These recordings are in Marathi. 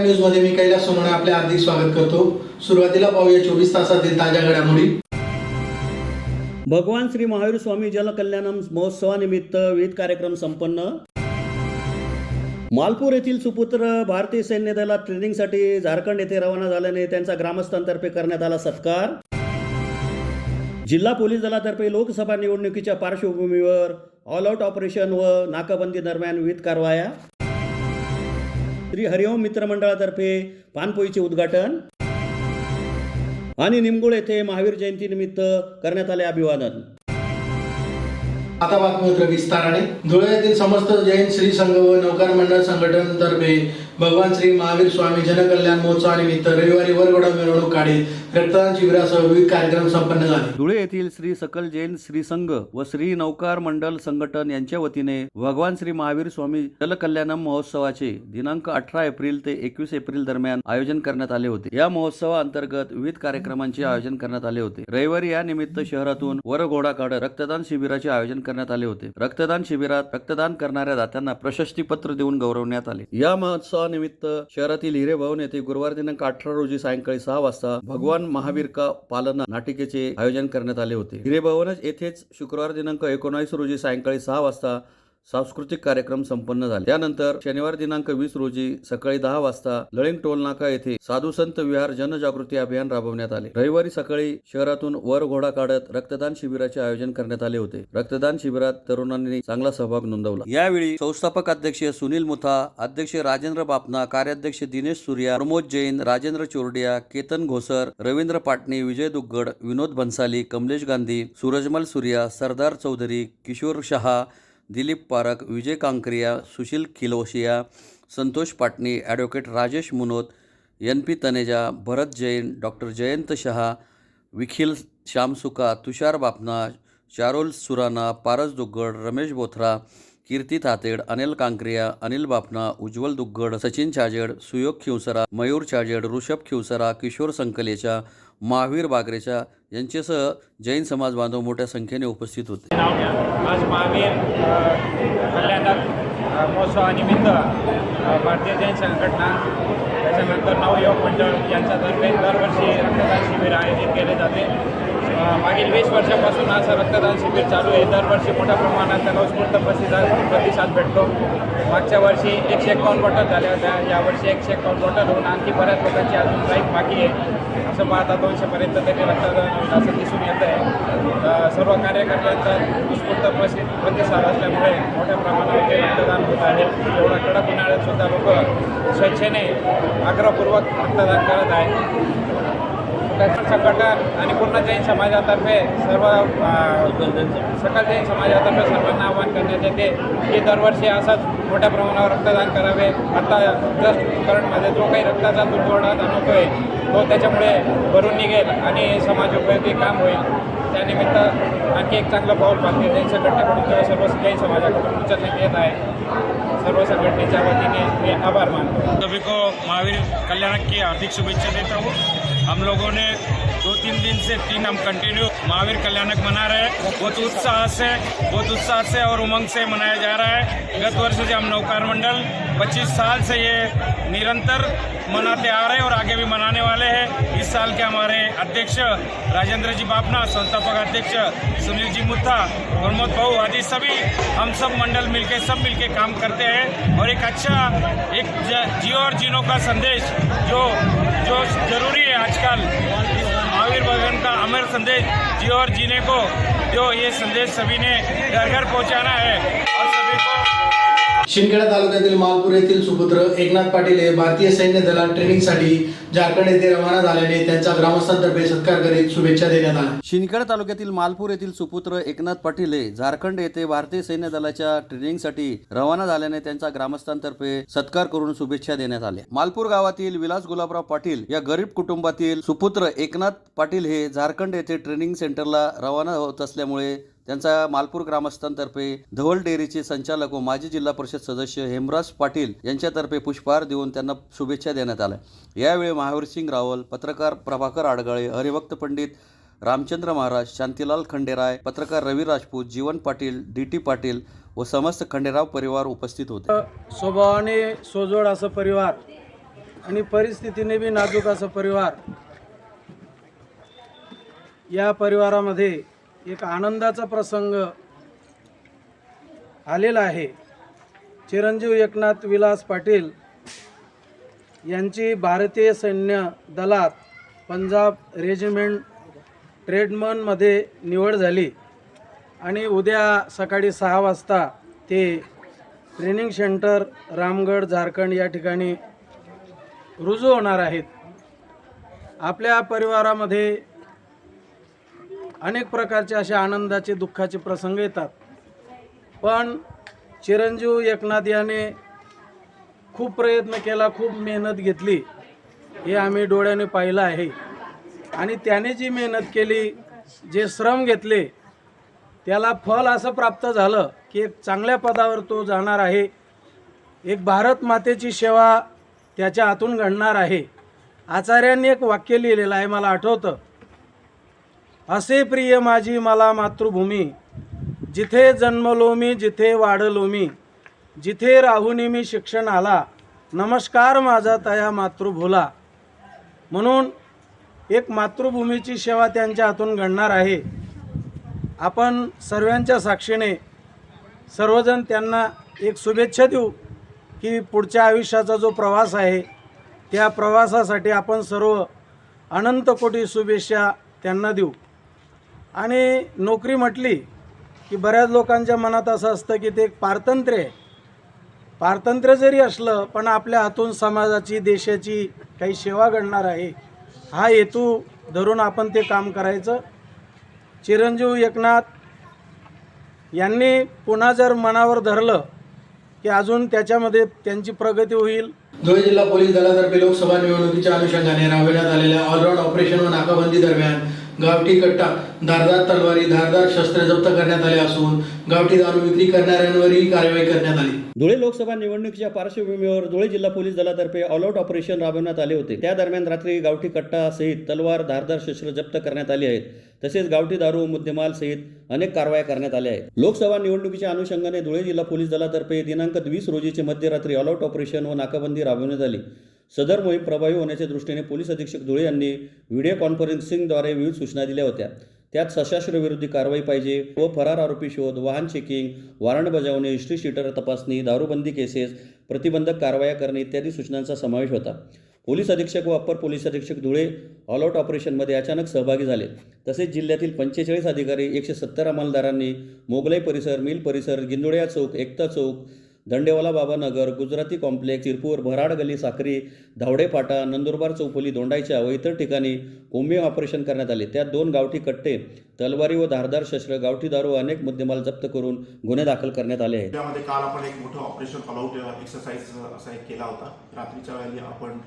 न्यूज मध्ये मी कैलास सोनवणे आपले हार्दिक स्वागत करतो। सुरुवातीला पाहूया 24 तासातील ताज्या घडामोडी। भगवान श्री महावीर स्वामी जल कल्याणम महोत्सवानिमित्त विविध कार्यक्रम संपन्न। मालपूर येथील सुपुत्र भारतीय सैन्य दलात ट्रेनिंगसाठी झारखंड येथे रवाना झाल्याने त्यांचा ग्रामस्थांतर्फे करण्यात आला सत्कार। जिल्हा पोलीस दलातर्फे लोकसभा निवडणुकीच्या पार्श्वभूमीवर ऑल आउट ऑपरेशन व नाकाबंदी दरम्यान विविध कारवाया। श्री हरिओम मित्र मंडळातर्फे पानपोईचे उद्घाटन आणि निमगुळ येथे महावीर जयंतीनिमित्त करण्यात आले अभिवादन। आता बातमीपत्र विस्ताराने। धुळे येथील समस्त जैन श्री संघ व नौकार मंडळ संघटनेतर्फे भगवान श्री महावीर स्वामी जनकल्याण महोत्सवानिमित्त रविवारी वरघोडा मिरवणूक काढीत रक्तदान शिबिरासह विविध कार्यक्रम संपन्न झाले। धुळे येथील श्री सकल जैन श्री संघ व श्री नौकार मंडळ संघटन यांच्या वतीने भगवान श्री महावीर स्वामी जलकल्याणम महोत्सवाचे दिनांक 18 एप्रिल ते 21 एप्रिल दरम्यान आयोजन करण्यात आले होते। या महोत्सवाअंतर्गत विविध कार्यक्रमांचे आयोजन करण्यात आले होते। रविवारी या निमित्त शहरातून वरघोडा काढत रक्तदान शिबिराचे आयोजन करण्यात आले होते। रक्तदान शिबिरात रक्तदान करणाऱ्या दात्यांना प्रशस्ती पत्र देऊन गौरवण्यात आले। या महोत्सवानिमित्त शहरातील हिरे भवन येथे गुरुवार दिनांक 18 रोजी सायंकाळी 6 वाजता भगवान महावीर का पालना नाटिकेचे आयोजन करण्यात आले होते। हिरे भवन येथेच शुक्रवार दिनांक 19 रोजी सायंकाळी 6 वाजता सांस्कृतिक कार्यक्रम संपन्न झाले। त्यानंतर शनिवार दिनांक 20 रोजी सकाळी 10 वाजता लळिंग टोल नाका येथे साधू संत विहार जनजागृती अभियान राबवण्यात आले। रविवारी सकाळी शहरातून वर घोडा काढत रक्तदान शिबिराचे आयोजन करण्यात आले होते। रक्तदान शिबिरात तरुणांनी चांगला सहभाग नोंदवला। यावेळी संस्थापक अध्यक्ष सुनील मुथा, अध्यक्ष राजेंद्र बापना, कार्याध्यक्ष दिनेश सूर्या, प्रमोद जैन, राजेंद्र चोरडिया, केतन घोसर, रवींद्र पाटणे, विजय दुग्गड, विनोद भन्साली, कमलेश गांधी, सूरजमल सूर्या, सरदार चौधरी, किशोर शहा, दिलीप पारक, विजय कांकरिया, सुशील खिलोशिया, संतोष पाटणी, ॲडव्होकेट राजेश मुनोत, NP तनेजा, भरत जैन, डॉक्टर जयंत शहा, विखिल श्यामसुका, तुषार बापना, चारोल सुराना, पारस दुग्गड, रमेश बोथरा, कीर्ती तातेड, अनिल कांकरिया, अनिल बापना, उज्ज्वल दुग्गड, सचिन चाजेड, सुयोग खिवसरा, मयूर चाजेड, ऋषभ खिवसरा, किशोर संकलेचा, महावीर बागरेचा यांच्यासह जैन समाज बांधव मोठ्या संख्येने उपस्थित होते। आज महावीर कल्याण महोत्सवानिमित्त भारतीय जैन संघटना त्याच्यानंतर नवयुवक मंडळ यांच्यातर्फे दरवर्षी रक्तदान शिबिर आयोजित केले जाते। मागील 20 वर्षापासून असं रक्तदान शिबिर चालू आहे। दरवर्षी मोठ्या प्रमाणात त्याला उत्स्फूर्त प्रतिसाद भेटतो। मागच्या वर्षी 151 बॉटल झाल्या होत्या, यावर्षी 151 बॉटल होऊन आणखी बऱ्याच लोकांची अजून ड्राईव्ह बाकी आहे। असं पाहता 200पर्यंत तरी रक्तदान होईल असं दिसून येत आहे। सर्व कार्यकर्त्यांचा उत्स्फूर्त प्रतिसाद असल्यामुळे मोठ्या प्रमाणावर रक्तदान होत आहे। एवढा कडक उन्हाळ्यात सुद्धा लोक स्वेच्छेने आग्रहपूर्वक रक्तदान करत आहेत। संघटन आणि पूर्ण जैन समाजातर्फे सकल जैन समाजातर्फे सर्वांना आवाहन करण्यात येते की दरवर्षी असंच मोठ्या प्रमाणावर रक्तदान करावे। आता जस्ट करंटमध्ये जो काही रक्ताचा तुटवडा जाणवतो आहे तो त्याच्यामुळे भरून निघेल आणि समाजोपयोगी काम होईल। त्यानिमित्त आणखी एक चांगलं पाऊल भारतीय जैन संघटनेकडून किंवा सर्व जैन समाजाकडून उचलण्यात येत आहे। सर्व संघटनेच्या वतीने मी आभार मानतो। सभी को महावीर कल्याण की हार्दिक शुभेच्छा देता हूँ। हम लोगों ने 2-3 दिन से हम कंटिन्यू महावीर कल्याणक मना रहे हैं। बहुत उत्साह से और उमंग से मनाया जा रहा है। गत वर्ष से हम नौकार मंडल 25 साल से ये निरंतर मनाते आ रहे हैं और आगे भी मनाने वाले हैं। इस साल के हमारे अध्यक्ष राजेंद्र जी बापना, संस्थापक अध्यक्ष सुनील जी मुथा, प्रमोद भाऊ आदि सभी हम सब मंडल मिलके काम करते हैं और एक अच्छा जियो और जीनो का संदेश जो जरूरी है आजकल महावीर भगवान का अमर संदेश जियो और जीने को, जो ये संदेश सभी ने घर घर पहुंचाना है और सभी को। शिंदखेडा तालुक्यातील मालपूर येथील सुपुत्र एकनाथ पाटील हे भारतीय सैन्य दलात ट्रेनिंगसाठी झारखंड येथे रवाना झाल्याने त्यांचा ग्रामस्थांतर्फे सत्कार करीत शुभेच्छा देण्यात आल्या। शिंदखेडा तालुक्यातील मालपूर येथील सुपुत्र एकनाथ पाटील हे झारखंड येथे भारतीय सैन्य दलाच्या ट्रेनिंगसाठी रवाना झाल्याने त्यांचा ग्रामस्थांतर्फे सत्कार करून शुभेच्छा देण्यात आल्या। मालपूर गावातील विलास गुलाबराव पाटील या गरीब कुटुंबातील सुपुत्र एकनाथ पाटील हे झारखंड येथे ट्रेनिंग सेंटरला रवाना होत असल्यामुळे त्यांचा मालपूर ग्रामस्थांतर्फे धवल डेअरीचे संचालक व माजी जिल्हा परिषद सदस्य हेमराज पाटील यांच्यातर्फे पुष्पहार देऊन त्यांना शुभेच्छा देण्यात आल्या। यावेळी महावीरसिंग रावल, पत्रकार प्रभाकर आडगाळे, हरिभक्त पंडित रामचंद्र महाराज, शांतीलाल खंडेराय, पत्रकार रवी राजपूत, जीवन पाटील, DT पाटील व समस्त खंडेराव परिवार उपस्थित होते। स्वभावाने सोजवळ असं परिवार आणि परिस्थितीने बी नाजूक असं परिवार, या परिवारामध्ये एक आनंदाचा प्रसंग आलेला आहे. चिरंजीव एकनाथ विलास पाटील यांची भारतीय सैन्य दलात पंजाब रेजिमेंट ट्रेडमनमध्ये निवड झाली आणि उद्या सकाळी 6 वाजता ते ट्रेनिंग सेंटर रामगड झारखंड या ठिकाणी रुजू होणार आहेत. आपल्या परिवारामध्ये अनेक प्रकारचे असे आनंदाचे दुःखाचे प्रसंग येतात, पण चिरंजीव एकनाथ याने खूप प्रयत्न केला, खूप मेहनत घेतली, हे आम्ही डोळ्याने पाहिलं आहे. आणि त्याने जी मेहनत केली, जे श्रम घेतले, त्याला फल असं प्राप्त झालं की एक चांगल्या पदावर तो जाणार आहे. एक भारत मातेची सेवा त्याच्या हातून घडणार आहे. आचार्यांनी एक वाक्य लिहिलेलं आहे, मला आठवतं, असे प्रिय माझी मला मातृभूमी, जिथे जन्मलो मी, जिथे वाढलो मी, जिथे राहुनी मी शिक्षण आला, नमस्कार माझा तया मातृभूला. म्हणून एक मातृभूमीची सेवा त्यांच्या हातून घडणार आहे. आपण सर्वांच्या साक्षीने सर्वजण त्यांना एक शुभेच्छा देऊ की पुढच्या आयुष्याचा जो प्रवास आहे, त्या प्रवासासाठी आपण सर्व अनंत कोटी शुभेच्छा त्यांना देऊ. आणि नोकरी म्हटली की बऱ्याच लोकांच्या मनात असं असतं की ते एक पारतंत्र्य आहे. पारतंत्र्य जरी असलं, पण आपल्या हातून समाजाची, देशाची काही सेवा घडणार आहे, हा हेतू धरून आपण ते काम करायचं. चिरंजीव एकनाथ यांनी पुन्हा जर मनावर धरलं की अजून त्याच्यामध्ये त्यांची प्रगती होईल. धुळे जिल्हा पोलीस दलातर्फे लोकसभा निवडणुकीच्या अनुषंगाने राबविण्यात आलेल्या ऑलराऊंड ऑपरेशन व नाकाबंदी दरम्यान गावठी कट्टा, धारदार तलवारी, धारदार शस्त्रे जप्त करण्यात आले असून गावठी दारू विक्री करणाऱ्यांवरही कारवाई करण्यात आली. धुळे लोकसभा निवडणुकीच्या पार्श्वभूमीवर धुळे जिल्हा पोलीस दलातर्फे ऑल आउट ऑपरेशन राबवण्यात आले होते. त्या दरम्यान रात्री गावठी कट्टा सहित तलवार, धारदार शस्त्र जप्त करण्यात आली आहेत. तसेच गावठी दारू, मुद्देमाल सहित अनेक कारवाया करण्यात आल्या आहेत. लोकसभा निवडणुकीच्या अनुषंगाने धुळे जिल्हा पोलीस दलातर्फे दिनांक 20 रोजीचे मध्यरात्री ऑल आउट ऑपरेशन व नाकाबंदी राबवण्यात आली. सदर मोहीम प्रभावी होण्याच्या दृष्टीने पोलीस अधीक्षक धुळे यांनी व्हिडिओ कॉन्फरन्सिंगद्वारे विविध सूचना दिल्या होत्या. त्यात सशस्त्र विरोधी कारवाई पाहिजे व फरार आरोपी शोध, वाहन चेकिंग, वॉरंट बजावणे, हिस्ट्री शीटर तपासणी, दारूबंदी केसेस, प्रतिबंधक कारवाया करणे इत्यादी सूचनांचा समावेश होता. पोलीस अधीक्षक व अप्पर पोलीस अधीक्षक धुळे ऑल आउट ऑपरेशनमध्ये अचानक सहभागी झाले. तसेच जिल्ह्यातील 45 अधिकारी, 170 अंमलदारांनी मोगलाई परिसर, मिल परिसर, गिंदोळ्या चौक, एकता चौक, दंडेवाला बाबा नगर, गुजराती कॉम्प्लेक्स, शिरपूर, भराड गली, साखरी, धावडे फाटा, नंदुरबार चौफुली, दोंडाईच्या व इतर ठिकाणी कोम्बिंग ऑपरेशन करण्यात आले. त्यात 2 गावठी कट्टे, तलवारी व धारदार शस्त्र, गावठी दारू व अनेक मुद्देमाल जप्त करून गुन्हे दाखल करण्यात आले आहेत. त्यामध्ये काल आपण एक मोठं ऑपरेशन ऑल आउट एक्सरसाइज असा एक केला होता. रात्रीच्या वेळी आपण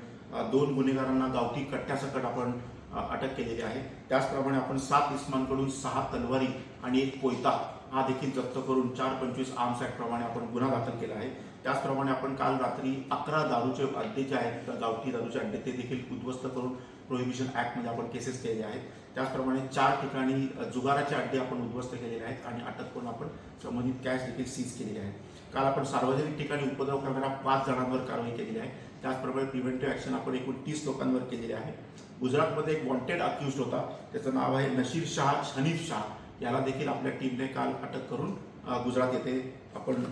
2 गुन्हेगारांना गावठी कट्ट्यासकट आपण अटक केलेली आहे. त्याचप्रमाणे आपण 7 इस्मांकडून 6 तलवारी आणि 1 कोयता हा देखील जप्त करून 425 आर्म्स ऍक्ट प्रमाणे आपण गुन्हा दाखल केला आहे. त्याचप्रमाणे आपण काल रात्री 11 दारूचे अड्डे जे आहेत, गावठी दारूचे अड्डे, ते देखील उद्ध्वस्त करून प्रोहिबिशन ऍक्टमध्ये आपण केसेस केलेले आहेत. त्याचप्रमाणे 4 ठिकाणी जुगाराचे अड्डे आपण उद्ध्वस्त केलेले आहेत आणि अटक करून आपण संबंधित कॅश देखील सीज केलेली आहे. काल आपण सार्वजनिक ठिकाणी उपद्रव करणाऱ्या 5 जणांवर कारवाई केलेली आहे. त्याचप्रमाणे प्रिव्हेंटिव्ह ऍक्शन आपण एकूण 30 लोकांवर केलेली आहे. गुजरातमध्ये एक वॉन्टेड अक्युज्ड होता, त्याचं नाव आहे नशीर शाह, हनीफ शाह. याला देखील आपल्या टीमने काल अटक करून गुजरात येथे आपण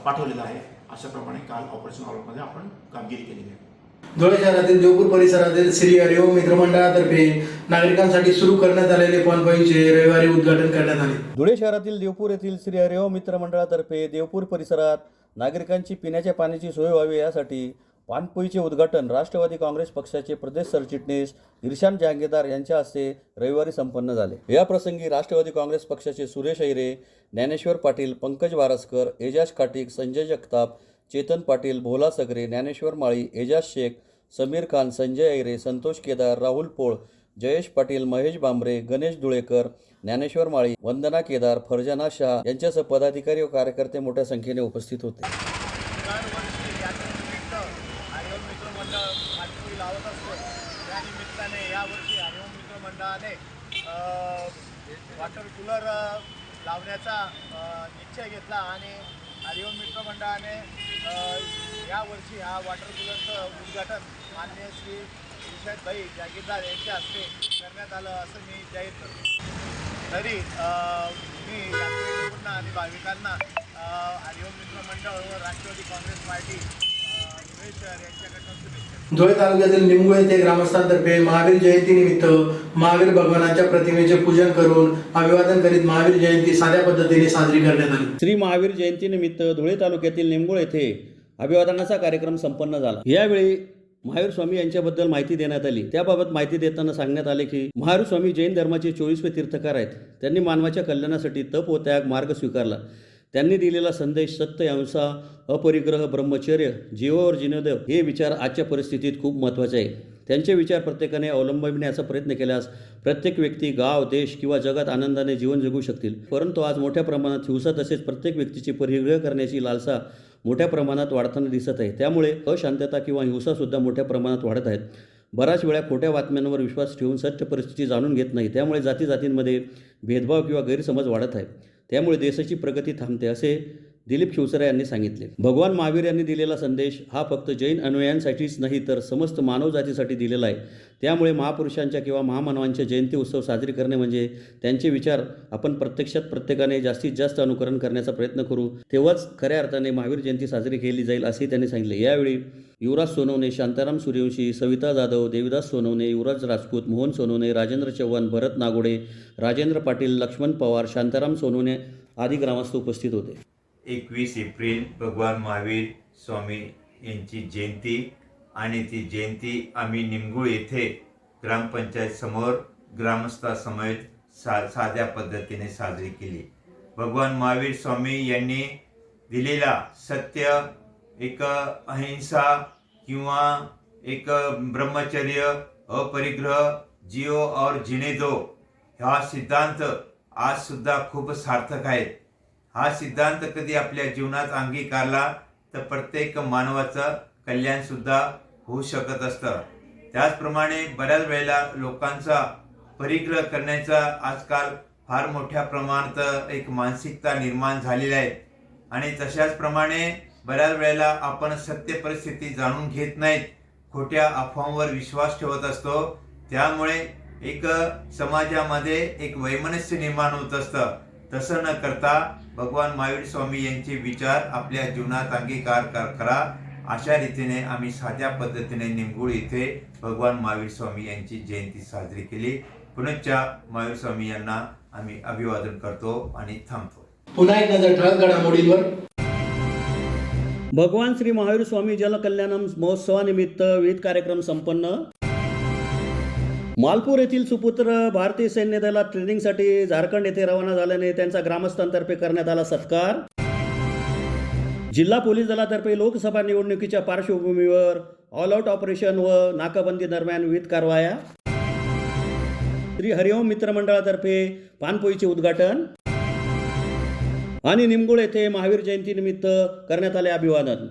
पाठवलेलं आहे. अशा प्रमाणे काल ऑपरेशन ऑल आउटमध्ये आपण कामगिरी केलेली आहे. धुळे शहरातील देवपूर परिसरातील श्री हरिओम मित्रमंडळातर्फे नागरिकांसाठी सुरू करण्यात आलेले पॉईंटचे रविवारी उद्घाटन करण्यात आले. धुळे शहरातील देवपूर येथील श्री हरिओम मित्रमंडळातर्फे देवपूर परिसरात नागरिकांची पिण्याच्या पाण्याची सोय व्हावी यासाठी पाणपोईचे उद्घाटन राष्ट्रवादी काँग्रेस पक्षाचे प्रदेश सरचिटणीस इर्शान जहांगीरदार यांच्या हस्ते रविवारी संपन्न झाले. या प्रसंगी राष्ट्रवादी काँग्रेस पक्षाचे सुरेश ऐरे, ज्ञानेश्वर पाटील, पंकज वारसकर, एजाज काटिक, संजय जगताप, चेतन पाटील, भोला सगरे, ज्ञानेश्वर माळी, एजाज शेख, समीर खान, संजय ऐरे, संतोष केदार, राहुल पोळ, जयेश पाटील, महेश बांबरे, गणेश धुळेकर, ज्ञानेश्वर माळी, वंदना केदार, फरजाना शाह यांच्यासह पदाधिकारी व कार्यकर्ते मोठ्या संख्येने उपस्थित होते. लावत असतो. त्या निमित्ताने यावर्षी हरिओम मित्र मंडळाने वॉटर कूलर लावण्याचा निश्चय घेतला आणि हरिओम मित्र मंडळाने यावर्षी हा वॉटर कूलरचं उद्घाटन माननीय श्री भाई जागीरदार यांच्या हस्ते करण्यात आलं असं मी जाहीर करतो. तरी मी यात्रेकरूंना आणि भाविकांना हरिओम मित्र मंडळ व राष्ट्रवादी काँग्रेस पार्टी धुळे शहर यांच्याकडून शुभेच्छा. धुळे तालुक्यातील निमगुळ येथे ग्रामस्थांतर्फे महावीर जयंतीनिमित्त महावीर भगवानाच्या प्रतिमेचे पूजन करून अभिवादन करीत महावीर जयंती साध्या पद्धतीने साजरी करण्यात आली. श्री महावीर जयंतीनिमित्त धुळे तालुक्यातील निमगुळ येथे अभिवादनाचा कार्यक्रम संपन्न झाला. यावेळी महावीर स्वामी यांच्याबद्दल माहिती देण्यात आली. त्याबाबत माहिती देताना सांगण्यात आले की महावीर स्वामी जैन धर्माचे 24वे तीर्थकार आहेत. त्यांनी मानवाच्या कल्याणासाठी तप व त्याग मार्ग स्वीकारला. त्यांनी दिलेला संदेश सत्य, अहिंसा, अपरिग्रह, ब्रह्मचर्य, जीवावर जिनोदेव हे विचार आजच्या परिस्थितीत खूप महत्त्वाचे आहे. त्यांचे विचार प्रत्येकाने अवलंबण्याचा प्रयत्न केल्यास प्रत्येक व्यक्ती, गाव, देश किंवा जगात आनंदाने जीवन जगू शकतील. परंतु आज मोठ्या प्रमाणात हिंसा तसेच प्रत्येक व्यक्तीची परिग्रह करण्याची लालसा मोठ्या प्रमाणात वाढताना दिसत आहे. त्यामुळे अशांतता किंवा हिंसासुद्धा मोठ्या प्रमाणात वाढत आहेत. बऱ्याच वेळा खोट्या बातम्यांवर विश्वास ठेवून सत्य परिस्थिती जाणून घेत नाही. त्यामुळे जातीजातींमध्ये भेदभाव किंवा गैरसमज वाढत आहे. त्यामुळे देशाची प्रगती थांबते असे दिलीप शिवसरे यांनी सांगितले. भगवान महावीर यांनी दिलेला संदेश हा फक्त जैन अनुयायांसाठीच नाही तर समस्त मानवजातीसाठी दिलेला आहे. त्यामुळे महापुरुषांच्या किंवा महामानवांच्या जयंती उत्सव साजरी करणे म्हणजे त्यांचे विचार आपण प्रत्यक्षात प्रत्येकाने जास्तीत जास्त अनुकरण करण्याचा प्रयत्न करू. तेव्हाच खऱ्या अर्थाने महावीर जयंती साजरी केली जाईल असेही त्यांनी सांगितले. यावेळी युवराज सोनवणे, शांताराम सूर्यवंशी, सविता जाधव, देविदास सोनवणे, युवराज राजपूत, मोहन सोनवणे, राजेंद्र चव्हाण, भरत नागोडे, राजेंद्र पाटील, लक्ष्मण पवार, शांताराम सोनवणे आदी ग्रामस्थ उपस्थित होते. 21 एप्रिल भगवान महावीर स्वामी यांची जयंती आणि ती जयंती आम्ही निमगुळ येथे ग्रामपंचायत समोर ग्रामस्थासमवेत साध्या पद्धतीने साजरी केली. भगवान महावीर स्वामी यांनी दिलेला सत्य, एक अहिंसा किंवा एक ब्रह्मचर्य, अपरिग्रह, जिओ और जीने दो हा सिद्धांत आज सुद्धा खूप सार्थक आहे. हा सिद्धांत कधी आपल्या जीवनात अंगीकारला तर प्रत्येक मानवाचं कल्याण सुद्धा होऊ शकत असतं. त्याचप्रमाणे बऱ्याच वेळेला लोकांचा परिग्रह करण्याचा आजकाल फार मोठ्या प्रमाणात एक मानसिकता निर्माण झालेली आहे आणि तशाच प्रमाणे बऱ्याच वेळेला आपण सत्य परिस्थिती जाणून घेत नाहीत, खोट्या अफवांवर विश्वास ठेवत असतो. त्यामुळे एक समाजामध्ये एक वैमनस्य निर्माण होत असतं. तसं न करता भगवान महावीर स्वामी यांचे विचार आपल्या जीवनात अंगीकार करा. अशा रीतीने आम्ही साध्या पद्धतीने निमगुळ येथे भगवान महावीर स्वामी यांची जयंती साजरी केली. पुनश्च महावीर स्वामी यांना आम्ही अभिवादन करतो आणि थांबतो. पुन्हा एक नजर ठळक घडामोडींवर. भगवान श्री महावीर स्वामी जलकल्याणम महोत्सवानिमित्त विविध कार्यक्रम संपन्न. मालपूर येथील सुपुत्र भारतीय सैन्य दलात ट्रेनिंगसाठी झारखंड येथे रवाना झाल्याने त्यांचा ग्रामस्थांतर्फे करण्यात आला सत्कार. जिल्हा पोलीस दलातर्फे लोकसभा निवडणुकीच्या पार्श्वभूमीवर ऑल आउट ऑपरेशन व नाकाबंदी दरम्यान विविध कारवाया. श्री हरिओम मित्र मंडळातर्फे पानपोईचे उद्घाटन आणि निमगुळ येथे महावीर जयंतीनिमित्त करण्यात आले अभिवादन.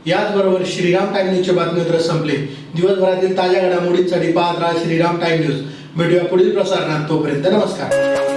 याचबरोबर श्रीराम टाइम न्यूजचे बातमीपत्र संपले. दिवसभरातील ताज्या घडामोडींसाठी पाहत राहा श्रीराम टाइम न्यूज. भेटूया पुढील प्रसारणात. तोपर्यंत नमस्कार.